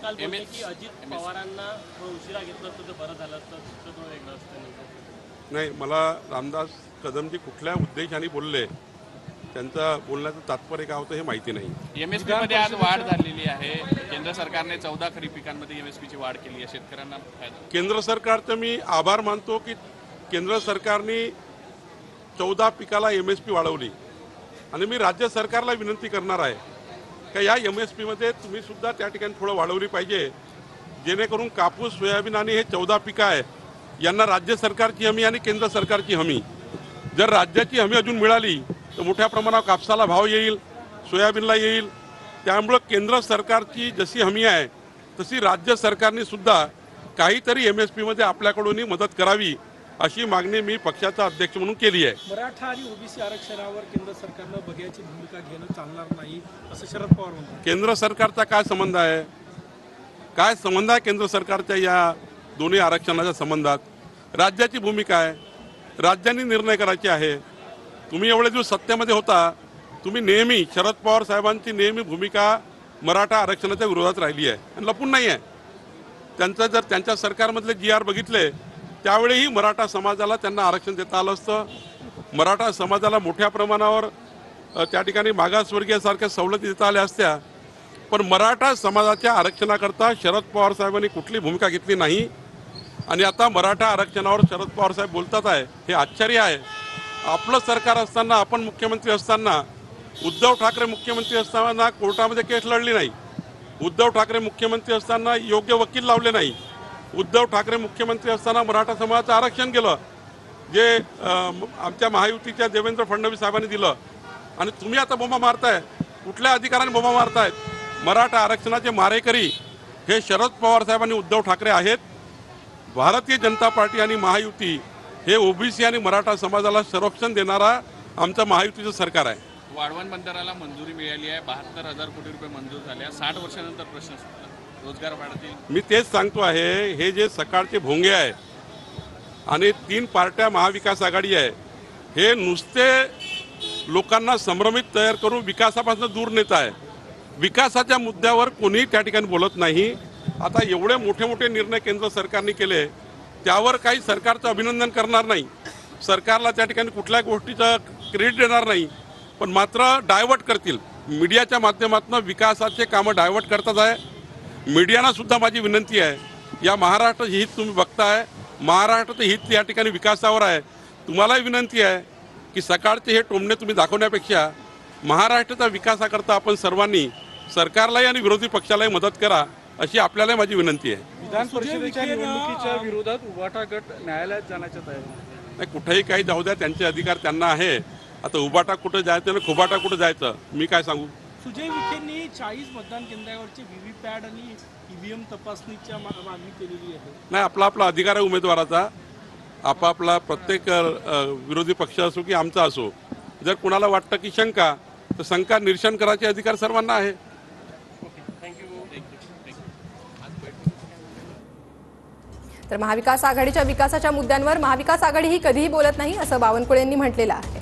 काल बोलले की अजित पवारांना उशिरा घेतलं असतं तर बरं झालं असतं, चित्र वेगळं असतं. नाही, मला रामदास कदमजी कुठल्या उद्देशाने बोलले, त्यांचा बोलण्याचं तात्पर्य काय होतं हे माहिती नाही. एमएसपी मध्ये आज वाढ झालेली आहे. केंद्र सरकारने 14 खरीप पिकांमध्ये एमएसपीची वाढ केली आहे. शेतकऱ्यांना फायदा. केंद्र सरकारचं मी आभार मानतो की केंद्र सरकारने 14 पिकाला MSP वाढवली आणि मी राज्य सरकारला विनंती करणार आहे का या MSP मध्ये तुम्ही सुद्धा त्या ठिकाणी थोडं वाढवली पाहिजे, जेणेकरून कापूस, सोयाबीन आणि हे 14 पिकं आहे यांना राज्य सरकारची हमी आणि केंद्र सरकारची हमी. जर राज्याची हमी अजून मिळाली तर मोठ्या प्रमाणावर कापसाला भाव येईल, सोयाबीनला येईल. त्यामुळं केंद्र सरकारची जशी हमी आहे तशी राज्य सरकारने सुद्धा काहीतरी MSP मध्ये आपल्याकडून मदत करावी अशी मागणी मी पक्षाचा अध्यक्ष म्हणून केली आहे. मराठा आणि OBC आरक्षणावर केंद्र सरकारनं बघ्याची भूमिका घेणं चालणार नाही असं शरद पवार म्हणतात. केंद्र सरकारचा काय संबंध आहे? काय संबंध आहे केंद्र सरकारच्या या दोन्ही आरक्षणाच्या संबंधात? राज्याची भूमिका आहे, राज्यांनी निर्णय करायचे आहे. तुम्ही एवढे दिवस सत्तेमध्ये होता, तुम्ही नेहमी शरद पवार साहेबांची नेहमी भूमिका मराठा आरक्षणाच्या विरोधात राहिली आहे आणि लपून नाही आहे. त्यांचं जर त्यांच्या सरकारमधले GR बघितले त्यावेळीही मराठा समाजाला त्यांना आरक्षण देता आलं असतं. मराठा समाजाला मोठ्या प्रमाणावर त्या ठिकाणी मागासवर्गीयासारख्या सवलती देता आल्या असत्या, पण मराठा समाजाच्या आरक्षणाकरता शरद पवार साहेबांनी कुठली भूमिका घेतली नाही. आणि आता मराठा आरक्षणावर शरद पवार साहेब बोलतात आहे हे आश्चर्य आहे. आपलं सरकार असताना, आपण मुख्यमंत्री असताना, उद्धव ठाकरे मुख्यमंत्री असताना कोर्टामध्ये केस लढली नाही. उद्धव ठाकरे मुख्यमंत्री असताना योग्य वकील लावले नाही. उद्धव ठाकरे मुख्यमंत्री असताना मराठा समाजाचं आरक्षण केलं जे आमच्या महायुतीच्या देवेंद्र फडणवीस साहेबांनी दिलं. आणि तुम्ही आता बोंबा मारताय, कुठल्या अधिकाराने बोंबा मारतायत? मराठा आरक्षणाचे मारेकरी हे शरद पवार साहेब आणि उद्धव ठाकरे आहेत. भारतीय जनता पार्टी आणि महायुती हे OBC आणि मराठा समाजाला संरक्षण देणारा आमचं महायुतीचं सरकार आहे. वाढवण बंदराला मंजुरी मिळाली आहे. 72,000 कोटी रुपये मंजूर झाले. 60 वर्षानंतर प्रश्न सुटला. रोजगार वाढतील. मी तेच सांगतो आहे, हे जे सकाळचे भोंगे आहे आणि 3 पार्ट्या महाविकास आघाडी आहे, हे नुसते लोकांना संभ्रमित तयार करून विकासापासून दूर नेत आहे. विकासाच्या मुद्द्यावर कोणीही त्या ठिकाणी बोलत नाही. आता एवढे मोठे मोठे निर्णय केंद्र सरकारने केले, त्यावर काही सरकारचं अभिनंदन करणार नाही, सरकारला त्या ठिकाणी कुठल्या गोष्टीचं क्रेडिट देणार नाही, पण मात्र डायव्हर्ट करतील. मीडियाच्या माध्यमातून विकासाचे कामं डायव्हर्ट करतात आहे. मीडियाना सुद्धा माझी विनंती आहे, या महाराष्ट्राचं हित तुम्ही बघताय, महाराष्ट्राचं हित या ठिकाणी विकासावर आहे. तुम्हालाही विनंती आहे की सकाळचे हे टोमणे तुम्ही दाखवण्यापेक्षा महाराष्ट्राच्या विकासाकरता आपण सर्वांनी सरकारलाही आणि विरोधी पक्षालाही मदत करा अशी आपल्याला माझी विनंती आहे. विधान परिषदेच्या निवडणुकीच्या विरोधात उभाटा गट न्यायालयात जाण्याच्या तयारी नाही, कुठेही काही जाऊ द्या, त्यांचे अधिकार त्यांना आहे. आता उभाटा कुठं जायचं आणि खुबाटा कुठं जायचं मी काय सांगू? सुजय विखेंनी 40 मतदान केंद्रावरचे VVPAT आणि EVM तपासणीच्या मागणी केलेली आहे. नाही, आपला आपला अधिकार आहे उमेदवाराचा. आपापला प्रत्येक विरोधी पक्ष असो की आमचा असो, जर कुणाला वाटतं की शंका, तर शंका निरसन करायचे अधिकार सर्वांना आहे. तर महाविकास आघाडीच्या विकासाच्या मुद्द्यांवर महाविकास आघाडी ही कधीही बोलत नाही असं बावनकुळेंनी म्हटलेलं आहे.